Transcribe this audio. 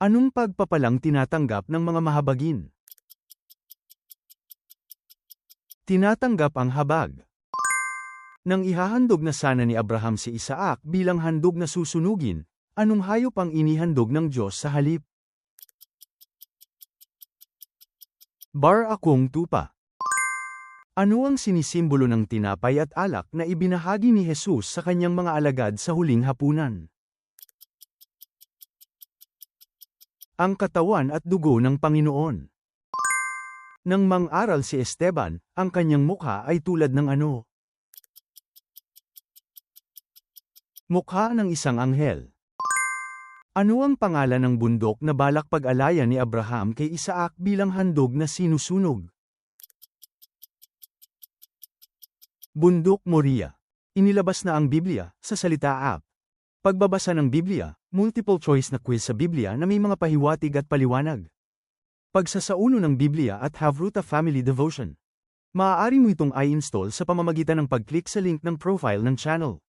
Anong pagpapalang tinatanggap ng mga mahabagin? Tinatanggap ang habag. Nang ihahandog na sana ni Abraham si Isaac bilang handog na susunugin, anong hayop ang inihandog ng Diyos sa halip? Bar akong tupa. Ano ang sinisimbolo ng tinapay at alak na ibinahagi ni Jesus sa kanyang mga alagad sa huling hapunan? Ang katawan at dugo ng Panginoon. Nang mang-aral si Esteban, ang kanyang mukha ay tulad ng ano? Mukha ng isang anghel. Ano ang pangalan ng bundok na balak pag-alaya ni Abraham kay Isaac bilang handog na sinusunog? Bundok Moriah. Inilabas na ang Biblia sa Salita App. Pagbabasa ng Biblia, multiple choice na quiz sa Biblia na may mga pahiwatig at paliwanag. Pagsasaulo ng Biblia at Havruta Family Devotion. Maaari mo itong i-install sa pamamagitan ng pag-click sa link ng profile ng channel.